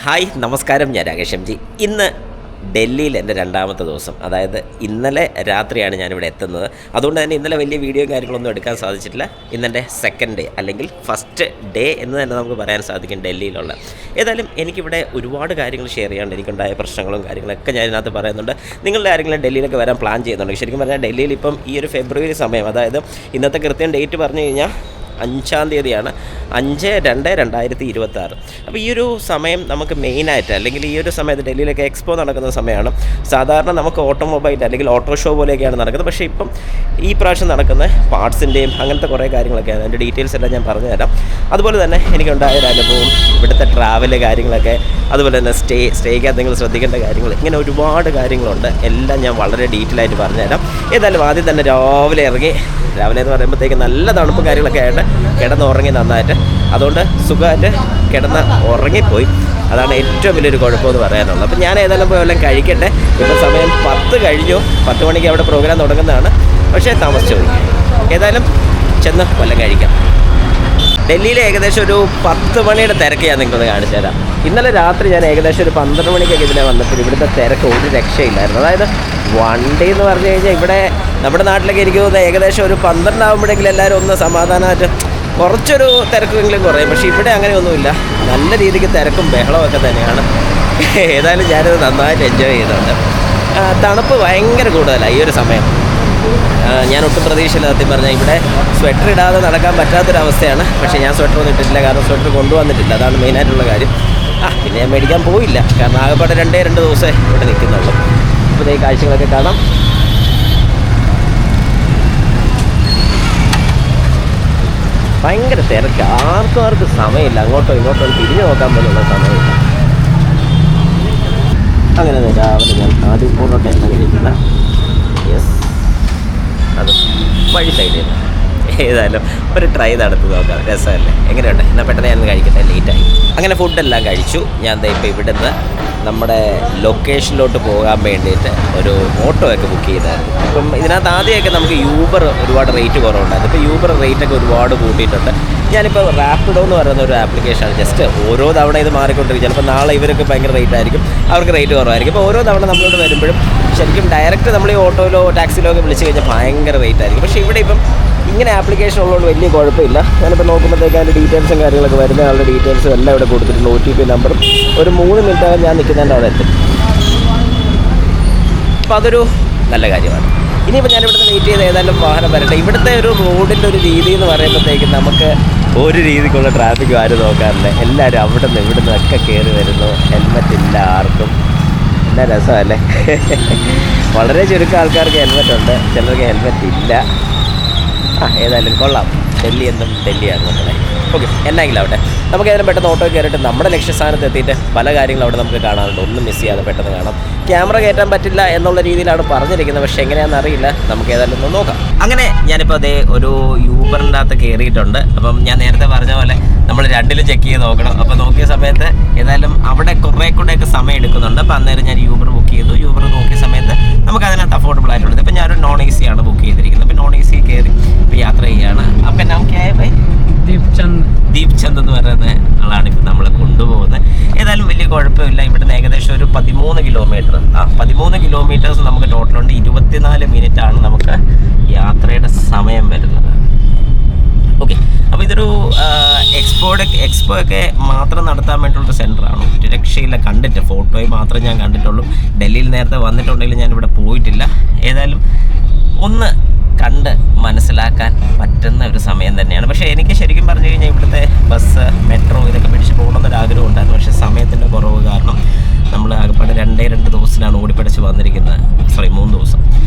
Hi നമസ്കാരം, ഞാൻ Rakesh M G. ഇന്ന് ഡൽഹിയിൽ എൻ്റെ രണ്ടാമത്തെ ദിവസം, അതായത് ഇന്നലെ രാത്രിയാണ് ഞാനിവിടെ എത്തുന്നത്. അതുകൊണ്ട് തന്നെ ഇന്നലെ വലിയ വീഡിയോയും കാര്യങ്ങളൊന്നും എടുക്കാൻ സാധിച്ചിട്ടില്ല. ഇന്നെൻ്റെ സെക്കൻഡ് ഡേ അല്ലെങ്കിൽ ഫസ്റ്റ് ഡേ എന്ന് തന്നെ നമുക്ക് പറയാൻ സാധിക്കും ഡൽഹിയിലുള്ള. ഏതായാലും എനിക്കിവിടെ ഒരുപാട് കാര്യങ്ങൾ ഷെയർ ചെയ്യാണ്ട്, എനിക്കുണ്ടായ പ്രശ്നങ്ങളും കാര്യങ്ങളൊക്കെ ഞാൻ ഇതിനകത്ത് പറയുന്നുണ്ട്. നിങ്ങളുടെ ആരെങ്കിലും ഡൽഹിയിലൊക്കെ വരാൻ പ്ലാൻ ചെയ്യുന്നുണ്ട്. ശരിക്കും പറഞ്ഞാൽ ഡൽഹിയിൽ ഇപ്പം ഈ ഒരു ഫെബ്രുവരി സമയം, അതായത് ഇന്നത്തെ കൃത്യം ഡേറ്റ് പറഞ്ഞു കഴിഞ്ഞാൽ 5-ാം തീയതിയാണ്, 5/2/2026. അപ്പോൾ ഈ ഒരു സമയം നമുക്ക് മെയിനായിട്ട്, അല്ലെങ്കിൽ ഈ ഒരു സമയത്ത് ഡൽഹിയിലൊക്കെ എക്സ്പോ നടക്കുന്ന സമയമാണ്. സാധാരണ നമുക്ക് ഓട്ടോമൊബൈൽ അല്ലെങ്കിൽ ഓട്ടോ ഷോ പോലെയൊക്കെയാണ് നടക്കുന്നത്. പക്ഷേ ഇപ്പം ഈ പ്രാവശ്യം നടക്കുന്ന പാർട്സിൻ്റെയും അങ്ങനത്തെ കുറേ കാര്യങ്ങളൊക്കെയാണ്. അതിൻ്റെ ഡീറ്റെയിൽസ് എല്ലാം ഞാൻ പറഞ്ഞു തരാം. അതുപോലെ തന്നെ എനിക്കുണ്ടായ ഒരു അനുഭവം, ഇവിടുത്തെ ട്രാവൽ കാര്യങ്ങളൊക്കെ, അതുപോലെ തന്നെ സ്റ്റേക്കകത്ത് നിങ്ങൾ ശ്രദ്ധിക്കേണ്ട കാര്യങ്ങൾ, ഇങ്ങനെ ഒരുപാട് കാര്യങ്ങളുണ്ട്. എല്ലാം ഞാൻ വളരെ ഡീറ്റെയിൽ ആയിട്ട് പറഞ്ഞുതരാം. ഏതായാലും ആദ്യം തന്നെ രാവിലെ എന്ന് പറയുമ്പോഴത്തേക്ക് നല്ല തണുപ്പും കാര്യങ്ങളൊക്കെ ആയിട്ട് കിടന്നുറങ്ങി നന്നായിട്ട്. അതുകൊണ്ട് സുഖമായിട്ട് കിടന്ന് ഉറങ്ങിപ്പോയി. അതാണ് ഏറ്റവും വലിയൊരു കുഴപ്പമെന്ന് പറയാനുള്ളത്. അപ്പം ഞാൻ ഏതായാലും പോയി എല്ലാം കഴിക്കട്ടെ. ഇപ്പോൾ സമയം 10 കഴിഞ്ഞു. 10 മണിക്ക് അവിടെ പ്രോഗ്രാം തുടങ്ങുന്നതാണ്. പക്ഷേ താമസിച്ചു പോയി. ഏതായാലും ചെന്ന് വല്ലതും കഴിക്കാം. ഡൽഹിയിൽ ഏകദേശം ഒരു 10 മണിയുടെ തിരക്ക് ഞാൻ നിങ്ങൾക്ക് കാണിച്ചു തരാം. ഇന്നലെ രാത്രി ഞാൻ ഏകദേശം ഒരു 12 മണിക്കൊക്കെ ഇതിനെ വന്നപ്പോൾ ഇവിടുത്തെ തിരക്ക് ഒരു രക്ഷയില്ലായിരുന്നു. അതായത് വണ്ടി എന്ന് പറഞ്ഞു കഴിഞ്ഞാൽ ഇവിടെ നമ്മുടെ നാട്ടിലൊക്കെ എനിക്ക് തോന്നുന്നത് ഏകദേശം ഒരു 12 ആകുമ്പോഴെങ്കിലും എല്ലാവരും ഒന്ന് സമാധാനമായിട്ട് കുറച്ചൊരു തിരക്കെങ്കിലും കുറയും. പക്ഷേ ഇവിടെ അങ്ങനെയൊന്നുമില്ല. നല്ല രീതിക്ക് തിരക്കും ബഹളമൊക്കെ തന്നെയാണ്. ഏതായാലും ഞാനത് നന്നായിട്ട് എൻജോയ് ചെയ്യുന്നുണ്ട്. തണുപ്പ് ഭയങ്കര കൂടുതലാണ് ഈ ഒരു സമയം. ഞാൻ ഒട്ടും പ്രതീക്ഷയില്ല സത്യം പറഞ്ഞാൽ. ഇവിടെ സ്വെറ്റർ ഇടാതെ നടക്കാൻ പറ്റാത്തൊരവസ്ഥയാണ്. പക്ഷേ ഞാൻ സ്വെറ്റർ ഒന്നും ഇട്ടിട്ടില്ല, കാരണം സ്വെറ്റർ കൊണ്ടുവന്നിട്ടില്ല. അതാണ് മെയിനായിട്ടുള്ള കാര്യം. പിന്നെ ഞാൻ മേടിക്കാൻ പോയില്ല, കാരണം ആകെപ്പാടെ 2 ദിവസമേ ഇവിടെ നിൽക്കുന്നുള്ളൂ. അപ്പോൾ ഈ കാഴ്ചകളൊക്കെ കാണാം. ഭയങ്കര തിരക്ക്, ആർക്കും സമയമില്ല. അങ്ങോട്ടോ ഇങ്ങോട്ടോ തിരിഞ്ഞു നോക്കാൻ പോലുള്ള സമയമില്ല. അങ്ങനെ രാവിലെ ഞാൻ ആദ്യം പൂർണ്ണത്തെ കഴിക്കുന്ന അത് വഴി സൈഡിൽ നിന്ന് ഏതായാലും ഒരു ട്രൈ നടത്തി നോക്കാം. രസമല്ലേ? എങ്ങനെയുണ്ട്? എന്നാൽ പെട്ടെന്ന് ഞാനൊന്ന് കഴിക്കട്ടെ, ലേറ്റായി. അങ്ങനെ ഫുഡെല്ലാം കഴിച്ചു. ഞാൻ ഇപ്പോൾ ഇവിടുന്ന് നമ്മുടെ ലൊക്കേഷനിലോട്ട് പോകാൻ വേണ്ടിയിട്ട് ഒരു ഓട്ടോ ഒക്കെ ബുക്ക് ചെയ്തായിരുന്നു. അപ്പം ഇതിനകത്ത് ആദ്യമൊക്കെ നമുക്ക് യൂബർ ഒരുപാട് റേറ്റ് കുറവുണ്ടായിരുന്നു. ഇപ്പോൾ യൂബർ റേറ്റൊക്കെ ഒരുപാട് കൂട്ടിയിട്ടുണ്ട്. ഞാനിപ്പോൾ റാപ്പിഡോ എന്ന് പറയുന്ന ഒരു ആപ്ലിക്കേഷനാണ്. ജസ്റ്റ് ഓരോ തവണ ഇത് മാറിക്കൊണ്ടിരിക്കും. ചിലപ്പോൾ നാളെ ഇവർക്ക് ഭയങ്കര റേറ്റ് ആയിരിക്കും, അവർക്ക് റേറ്റ് കുറവായിരിക്കും. ഇപ്പോൾ ഓരോ തവണ നമ്മളിവിടെ വരുമ്പോഴും ശരിക്കും ഡയറക്റ്റ് നമ്മൾ ഈ ഓട്ടോയിലോ ടാക്സിയിലോ ഒക്കെ വിളിച്ച് കഴിഞ്ഞാൽ ഭയങ്കര റേറ്റ് ആയിരിക്കും. പക്ഷേ ഇവിടെ ഇപ്പം ഇങ്ങനെ ആപ്ലിക്കേഷൻ ഉള്ളതുകൊണ്ട് വലിയ കുഴപ്പമില്ല. ഞാനിപ്പോൾ നോക്കുമ്പോഴത്തേക്ക് അതിൻ്റെ ഡീറ്റെയിൽസും കാര്യങ്ങളൊക്കെ വരുന്ന ആളുടെ ഡീറ്റെയിൽസും എല്ലാം ഇവിടെ കൊടുത്തിട്ടുണ്ട്. OTP നമ്പറും. ഒരു 3 മിനിറ്റാകും ഞാൻ നിൽക്കുന്നതിൻ്റെ അവിടെ എത്തും. അപ്പോൾ അതൊരു നല്ല കാര്യമാണ്. ഇനിയിപ്പോൾ ഞാനിവിടുന്ന് വെയിറ്റ് ചെയ്ത് ഏതായാലും വാഹനം വരട്ടെ. ഇവിടുത്തെ ഒരു റോഡിൻ്റെ ഒരു രീതി എന്ന് പറയുമ്പോഴത്തേക്കും നമുക്ക് ഒരു രീതിക്കുള്ള ട്രാഫിക്കും ആരും നോക്കാറില്ല. എല്ലാവരും അവിടെ നിന്ന് ഇവിടെ നിന്നൊക്കെ കയറി വരുന്നു. ഹെൽമെറ്റ് ഇല്ല ആർക്കും. എന്നാ രസമല്ലേ? വളരെ ചുരുക്കം ആൾക്കാർക്ക് ഹെൽമെറ്റ് ഉണ്ട്, ചിലർക്ക് ഹെൽമെറ്റ് ഇല്ല. ഏതായാലും കൊള്ളാം. ഡൽഹി എന്നും ഡൽഹിയാണ് നമ്മളെ. ഓക്കെ, എന്നായെങ്കിലും ആവട്ടെ. നമുക്ക് ഏതായാലും പെട്ടെന്ന് ഓട്ടോ കയറിയിട്ട് നമ്മുടെ ലക്ഷ്യസ്ഥാനത്ത് എത്തിയിട്ട് പല കാര്യങ്ങളും അവിടെ നമുക്ക് കാണാറുണ്ട്. ഒന്നും മിസ് ചെയ്യാതെ പെട്ടെന്ന് കാണാം. ക്യാമറ കയറ്റാൻ പറ്റില്ല എന്നുള്ള രീതിയിലാണ് പറഞ്ഞിരിക്കുന്നത്. പക്ഷേ എങ്ങനെയാണെന്ന് അറിയില്ല. നമുക്ക് ഏതായാലും ഒന്ന് നോക്കാം. അങ്ങനെ ഞാനിപ്പോൾ അതേ ഒരു യൂബറിൻ്റെ അകത്ത് കയറിയിട്ടുണ്ട്. അപ്പം ഞാൻ നേരത്തെ പറഞ്ഞ പോലെ നമ്മൾ 2 ചെക്ക് ചെയ്ത് നോക്കണം. അപ്പോൾ നോക്കിയ സമയത്ത് ഏതായാലും അവിടെ കുറേ കൂടെയൊക്കെ സമയം എടുക്കുന്നുണ്ട്. അപ്പോൾ അന്നേരം ഞാൻ യൂബർ ബുക്ക് ചെയ്തു. യൂബർ നോക്കിയ സമയത്ത് നമുക്ക് അതിനകത്ത് അഫോർഡബിൾ ആയിട്ടുള്ളത്. ഇപ്പോൾ ഞാനൊരു നോൺ AC ആണ് ബുക്ക് ചെയ്തിരിക്കുന്നത്. അപ്പോൾ നോൺ AC കയറി ഇപ്പോൾ യാത്ര ചെയ്യുകയാണ്. അപ്പം നമുക്ക് ദീപ് ചന്ദ് എന്ന് പറയുന്ന ആളാണ് ഇപ്പോൾ നമ്മളെ കൊണ്ടുപോകുന്നത്. ഏതായാലും വലിയ കുഴപ്പമില്ല. ഇവിടുന്ന് ഏകദേശം ഒരു 13 കിലോമീറ്റർ 13 കിലോമീറ്റേഴ്സ് നമുക്ക് ടോട്ടലുണ്ട്. 24 മിനിറ്റാണ് നമുക്ക് യാത്രയുടെ സമയം വരുന്നത്. ഓക്കെ, അപ്പോൾ ഇതൊരു എക്സ്പോ ഒക്കെ മാത്രം നടത്താൻ വേണ്ടിയുള്ളൊരു സെൻറ്ററാണ്. ഒരു രക്ഷയില്ല. കണ്ടിട്ട് ഫോട്ടോയിൽ മാത്രമേ ഞാൻ കണ്ടിട്ടുള്ളൂ. ഡൽഹിയിൽ നേരത്തെ വന്നിട്ടുണ്ടെങ്കിൽ ഞാനിവിടെ പോയിട്ടില്ല. ഏതായാലും ഒന്ന് കണ്ട് മനസ്സിലാക്കാൻ പറ്റുന്ന ഒരു സമയം തന്നെയാണ്. പക്ഷേ എനിക്ക് ശരിക്കും പറഞ്ഞു കഴിഞ്ഞാൽ ഇവിടുത്തെ ബസ്, മെട്രോ ഇതൊക്കെ പിടിച്ച് പോകണമെന്നൊരാഗ്രഹം ഉണ്ടായിരുന്നു. പക്ഷേ സമയത്തിൻ്റെ കുറവ് കാരണം നമ്മൾ ആകെപ്പാടെ 2 ദിവസത്തിനാണ് ഓടിപ്പിടിച്ച് വന്നിരിക്കുന്നത്. 3 ദിവസം.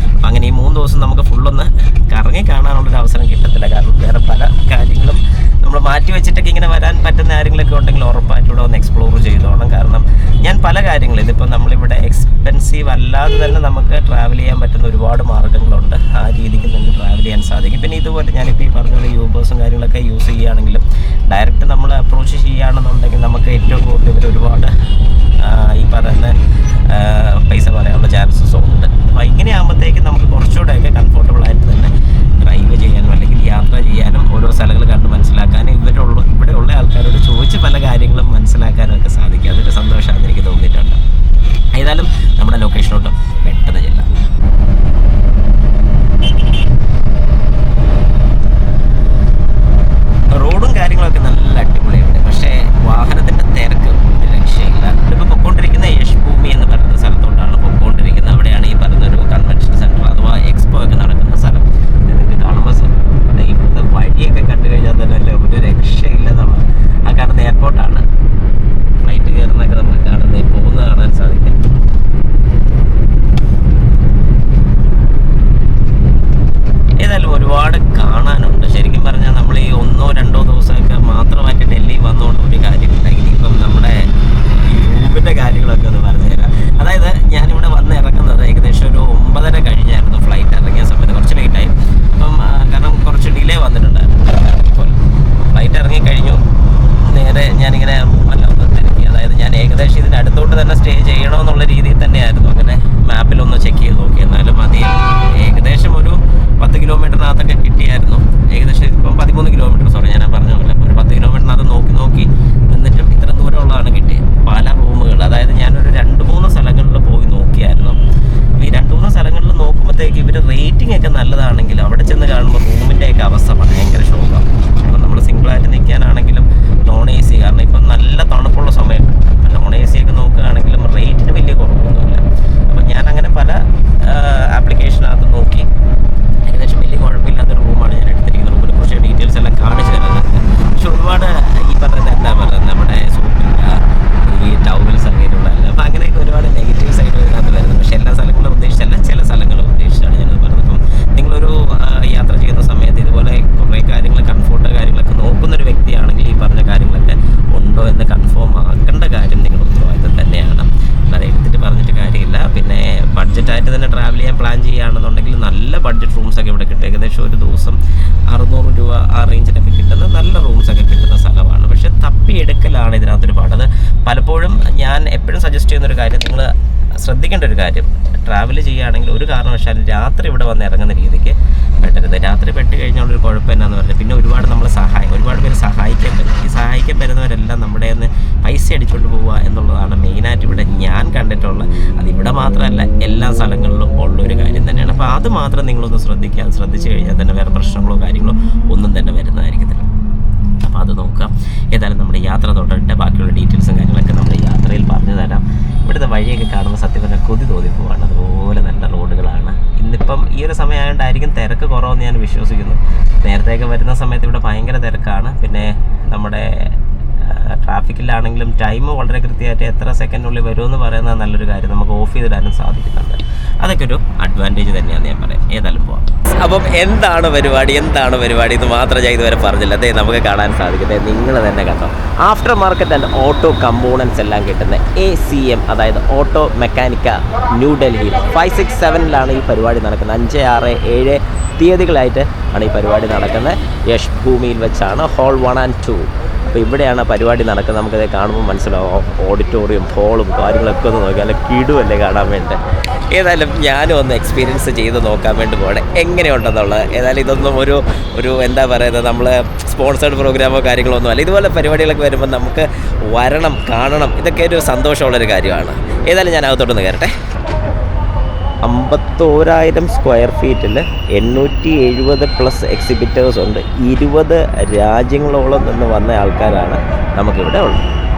അങ്ങനെ ഈ 3 ദിവസം നമുക്ക് ഫുള്ളൊന്ന് കറങ്ങി കാണാനുള്ളൊരു അവസരം കിട്ടത്തില്ല. കാരണം വേറെ പല കാര്യങ്ങളും നമ്മൾ മാറ്റി വെച്ചിട്ടൊക്കെ ഇങ്ങനെ വരാൻ പറ്റുന്ന ആരെങ്കിലുമൊക്കെ ഉണ്ടെങ്കിൽ ഉറപ്പായിട്ടും ഇവിടെ ഒന്ന് എക്സ്പ്ലോർ ചെയ്തോണം. കാരണം ഞാൻ പല കാര്യങ്ങളും ഇതിപ്പോൾ നമ്മളിവിടെ എക്സ്പെൻസീവ് അല്ലാതെ തന്നെ നമുക്ക് ട്രാവൽ ചെയ്യാൻ പറ്റുന്ന ഒരുപാട് മാർഗ്ഗങ്ങളുണ്ട്. ആ രീതിക്ക് നമുക്ക് ട്രാവൽ ചെയ്യാൻ സാധിക്കും. പിന്നെ ഇതുപോലെ ഞാനിപ്പോൾ ഈ പറഞ്ഞ യൂബേഴ്സും കാര്യങ്ങളൊക്കെ യൂസ് ചെയ്യുകയാണെങ്കിലും ഡയറക്റ്റ് നമ്മൾ അപ്രോച്ച് ചെയ്യുകയാണെന്നുണ്ടെങ്കിൽ നമുക്ക് ഏറ്റവും കൂടുതൽ ഇവർ ഒരുപാട് ഈ പറയുന്ന പൈസ പറയാനുള്ള ചാൻസസും ഉണ്ട്. അപ്പോൾ ഇങ്ങനെയാകുമ്പോഴത്തേക്കും നമുക്ക് കുറച്ചുകൂടെയൊക്കെ കംഫർട്ടബിളായിട്ട് തന്നെ ഡ്രൈവ് ചെയ്യാനും അല്ലെങ്കിൽ യാത്ര ചെയ്യാനും ഓരോ സ്ഥലങ്ങൾ കണ്ട് മനസ്സിലാക്കാനും ഇവിടെയുള്ള ആൾക്കാരോട് ചോദിച്ച് പല കാര്യങ്ങളും മനസ്സിലാക്കാനും ഒക്കെ സാധിക്കും. അതൊരു സന്തോഷമാണ്. ലൊക്കേഷനിലോട്ട് പെട്ടെന്ന് ചെല്ലാം. റോഡും കാര്യങ്ങളൊക്കെ നല്ല അടിപൊളിയുണ്ട്. പക്ഷേ വാഹനത്തിൻ്റെ തിരക്ക് ഒരു രക്ഷയില്ല. ഇപ്പോൾ പൊയ്ക്കൊണ്ടിരിക്കുന്ന യശ് ഭൂമി എന്ന് പറയുന്ന സ്ഥലത്തോട്ടാണ് പൊയ്ക്കൊണ്ടിരിക്കുന്നത്. അവിടെയാണ് ഈ പറയുന്നൊരു കൺവെൻഷൻ സെൻറ്റർ അഥവാ എക്സ്പോ ഒക്കെ നടക്കുന്ന സ്ഥലം. നിങ്ങൾക്ക് കാണുമ്പോൾ ഇവിടുത്തെ വഴിയൊക്കെ കണ്ടു കഴിഞ്ഞാൽ തന്നെ അല്ലേ ഒരു രക്ഷയില്ലെന്നുള്ള ആ കാണുന്ന എയർപോർട്ടാണ്. ഫ്ലൈറ്റ് കയറുന്നതൊക്കെ നമുക്ക് കാണുന്നത് പോകുന്നത് കാണാൻ സാധിക്കും. ഏതായാലും ഒരുപാട് കാണാനുണ്ട്. ശരിക്കും പറഞ്ഞാൽ നമ്മൾ ഈ 1-2 ദിവസമൊക്കെ മാത്രമായിട്ട് ഡൽഹി വന്നുകൊണ്ട് ഒരു കാര്യമില്ല. ഇനിയിപ്പം നമ്മുടെ ഈ റൂമിൻ്റെ കാര്യങ്ങളൊക്കെ ഒന്ന് പറഞ്ഞുതരാം. അതായത് ഞാനിവിടെ വന്ന് ഇറങ്ങുന്നത് ഏകദേശം ഒരു 9:30 കഴിഞ്ഞായിരുന്നു. ഫ്ലൈറ്റ് ഇറങ്ങിയ സമയത്ത് കുറച്ച് ലേറ്റായി. അപ്പം കാരണം കുറച്ച് ഡിലേ വന്നിട്ടുണ്ടായിരുന്നു. ഇപ്പോൾ ഫ്ലൈറ്റ് ഇറങ്ങിക്കഴിഞ്ഞു. നേരെ ഞാനിങ്ങനെ റൂമെല്ലാം ഒന്ന് തിരക്കി. അതായത് ഞാൻ ഏകദേശം ഇതിൻ്റെ അടുത്തോട്ട് തന്നെ സ്റ്റേ ചെയ്യണമെന്നുള്ള രീതിയിൽ തന്നെയായിരുന്നു അങ്ങനെ മാപ്പിലൊന്ന് ചെക്ക് ചെയ്ത് നോക്കി. എന്നാലും അധികം ഏകദേശം ഒരു 10 കിലോമീറ്ററിനകത്തൊക്കെ കിട്ടിയായിരുന്നു. ഏകദേശം ഇപ്പം 13 കിലോമീറ്റർ, സോറി ഞാൻ പറഞ്ഞ പോലെ ഒരു 10 കിലോമീറ്ററിനകത്ത് നോക്കി എന്നിട്ടും ഇത്ര ദൂരമുള്ളതാണ് കിട്ടിയത്. പല റൂമുകൾ, അതായത് ഞാനൊരു 2-3 സ്ഥലങ്ങളിൽ പോയി നോക്കിയായിരുന്നു. ഈ 2-3 സ്ഥലങ്ങളിൽ നോക്കുമ്പോഴത്തേക്ക് ഇവർ റേറ്റിംഗ് ഒക്കെ നല്ലതാണെങ്കിൽ അവിടെ ചെന്ന് കാണുമ്പോൾ റൂമിൻ്റെയൊക്കെ അവസ്ഥ ഭയങ്കര ശോകമാണ്. അപ്പം നമ്മൾ സിംഗിളായിട്ട് നിൽക്കാനാണെങ്കിലും നോൺ AC, കാരണം ഇപ്പം നല്ല തണുപ്പുള്ള സമയം, നോൺ AC ഒക്കെ നോക്കുകയാണെങ്കിലും റേറ്റിന് വലിയ കുറവൊന്നുമില്ല. അപ്പം ഞാനങ്ങനെ പല ആപ്ലിക്കേഷനകത്ത് നോക്കി ഏകദേശം വലിയ കുഴപ്പമില്ലാത്തൊരു റൂമാണ് ഞാൻ എടുത്തിരിക്കുന്നത്. റൂമിനെ കുറിച്ച് ഡീറ്റെയിൽസ് എല്ലാം കാണിച്ചു തരുന്നത്. പക്ഷെ ഒരുപാട് ഈ പറയുന്നത് എന്താ പറയുന്നത് നമ്മുടെ സോപ്പില്ല, ഈ ടൗവൽസ് അങ്ങനെയുള്ളതല്ല. അപ്പം അങ്ങനെയൊക്കെ ഒരുപാട് നെഗറ്റീവ് സൈഡ് ഇതിനകത്ത് വരുന്നത്. പക്ഷേ എല്ലാ സ്ഥലങ്ങളും ഉദ്ദേശിച്ചല്ല, ചില സ്ഥലങ്ങളും ഉദ്ദേശിച്ചാണ് ഞാനത് പറഞ്ഞത്. അപ്പം നിങ്ങളൊരു യാത്ര ചെയ്യുന്ന സമയത്ത് ഇതുപോലെ കുറേ കാര്യങ്ങൾ കംഫോർട്ട് കാര്യങ്ങളൊക്കെ നോക്കുന്നൊരു വ്യക്തിയാണെങ്കിൽ ഈ പറഞ്ഞ കാര്യങ്ങളൊക്കെ ഉണ്ടോ എന്ന് കൺഫേം ആക്കേണ്ട കാര്യം നിങ്ങളുടെ ഉത്തരവാദിത്തം തന്നെയാണ്. അത് എടുത്തിട്ട് പറഞ്ഞിട്ട് കാര്യമില്ല. പിന്നെ ബഡ്ജറ്റായിട്ട് തന്നെ ട്രാവൽ ചെയ്യാൻ പ്ലാൻ ചെയ്യുകയാണെന്നുണ്ടെങ്കിൽ നല്ല ബഡ്ജറ്റ് റൂംസൊക്കെ ഇവിടെ കിട്ടും. ഏകദേശം ഒരു ദിവസം 600 രൂപ ആ റേഞ്ചിലൊക്കെ കിട്ടുന്ന നല്ല റൂംസൊക്കെ കിട്ടുന്ന സ്ഥലമാണ്. പക്ഷേ തപ്പിയെടുക്കലാണ് ഇതിനകത്തൊരു പാട്. അത് പലപ്പോഴും ഞാൻ എപ്പോഴും സജസ്റ്റ് ചെയ്യുന്നൊരു കാര്യം, നിങ്ങൾ ശ്രദ്ധിക്കേണ്ട ഒരു കാര്യം, ട്രാവൽ ചെയ്യുകയാണെങ്കിൽ ഒരു കാരണവശാലും രാത്രി ഇവിടെ വന്ന് ഇറങ്ങുന്ന രീതിക്ക് പെട്ടരുത്. രാത്രി പെട്ട് കഴിഞ്ഞുള്ളൊരു കുഴപ്പം എന്നാന്ന് പറഞ്ഞാൽ പിന്നെ ഒരുപാട് പേര് സഹായിക്കാൻ പറ്റും. ഈ സഹായിക്കാൻ വരുന്നവരെല്ലാം നമ്മുടെ നിന്ന് പൈസ അടിച്ചുകൊണ്ട് പോവുക എന്നുള്ളതാണ് മെയിനായിട്ട് ഇവിടെ ഞാൻ കണ്ടിട്ടുള്ളത്. അതിവിടെ മാത്രമല്ല എല്ലാ സ്ഥലങ്ങളിലും ഉള്ളൊരു കാര്യം തന്നെയാണ്. അപ്പോൾ അത് മാത്രം നിങ്ങളൊന്ന് ശ്രദ്ധിച്ചു കഴിഞ്ഞാൽ തന്നെ വേറെ പ്രശ്നങ്ങളോ കാര്യങ്ങളോ ഒന്നും തന്നെ വരുന്നതായിരിക്കത്തില്ല. അപ്പോൾ അത് നോക്കാം. ഏതായാലും നമ്മുടെ യാത്ര തൊട്ടിട്ട് ബാക്കിയുള്ള ഡീറ്റെയിൽസും കാര്യങ്ങളൊക്കെ നമ്മുടെ യാത്രയിൽ പറഞ്ഞു തരാം. ഇവിടുത്തെ വഴിയൊക്കെ കാണുമ്പോൾ സത്യം പറഞ്ഞാൽ കൊതി തോന്നിപ്പോവാണ്. അതുപോലെ നല്ല റോഡുകളാണ്. ഇന്നിപ്പം ഈ ഒരു സമയമായതുകൊണ്ടായിരിക്കും തിരക്ക് കുറവെന്ന് ഞാൻ വിശ്വസിക്കുന്നു. നേരത്തെയൊക്കെ വരുന്ന സമയത്ത് ഇവിടെ ഭയങ്കര തിരക്കാണ്. പിന്നെ നമ്മുടെ ട്രാഫിക്കിലാണെങ്കിലും ടൈം വളരെ കൃത്യമായിട്ട് എത്ര സെക്കൻഡിനുള്ളിൽ വരുമെന്ന് പറയുന്നത് നല്ലൊരു കാര്യം. നമുക്ക് ഓഫ് ചെയ്തിടാനും സാധിക്കുന്നുണ്ട്. അതൊക്കെ ഒരു അഡ്വാൻറ്റേജ് തന്നെയാണ് ഞാൻ പറയാം. ഏതായാലും പോവാം. അപ്പം എന്താണ് പരിപാടി ഇത് മാത്രം ഞാൻ ഇതുവരെ പറഞ്ഞില്ല. അതേ നമുക്ക് കാണാൻ സാധിക്കുന്നത് നിങ്ങൾ തന്നെ കണ്ടോ. After market and auto components എല്ലാം കിട്ടുന്ന ACM, അതായത് ഓട്ടോ മെക്കാനിക്ക ന്യൂഡൽഹിയിൽ 567 ഈ പരിപാടി നടക്കുന്നത്. 5, 6, 7 തീയതികളായിട്ട് ആണ് ഈ പരിപാടി നടക്കുന്നത്. യശ് ഭൂമിയിൽ വെച്ചാണ് ഹോൾ 1 and 2. അപ്പോൾ ഇവിടെയാണ് പരിപാടി നടക്കുന്നത്. നമുക്കത് കാണുമ്പോൾ മനസ്സിലാവും. ഓഡിറ്റോറിയം ഹോളും കാര്യങ്ങളൊക്കെ ഒന്ന് നോക്കി നല്ല കിടുവല്ലേ കാണാൻ വേണ്ടി. ഏതായാലും ഞാനും ഒന്ന് എക്സ്പീരിയൻസ് ചെയ്ത് നോക്കാൻ വേണ്ടി പോകണം എങ്ങനെയുണ്ടെന്നുള്ളത്. ഏതായാലും ഇതൊന്നും ഒരു എന്താ പറയുന്നത്, നമ്മൾ സ്പോൺസേഡ് പ്രോഗ്രാമോ കാര്യങ്ങളോ ഒന്നും അല്ല. ഇതുപോലെ പരിപാടികളൊക്കെ വരുമ്പോൾ നമുക്ക് വരണം, കാണണം. ഇതൊക്കെ ഒരു സന്തോഷമുള്ളൊരു കാര്യമാണ്. ഏതായാലും ഞാൻ അകത്തോട്ടൊന്ന് കയറട്ടെ. 51,000 സ്ക്വയർ ഫീറ്റിൽ 870+ എക്സിബിറ്റേഴ്സ് ഉണ്ട്. 20 രാജ്യങ്ങളോളം നിന്ന് വന്ന ആൾക്കാരാണ് നമുക്കിവിടെ ഉള്ളത്.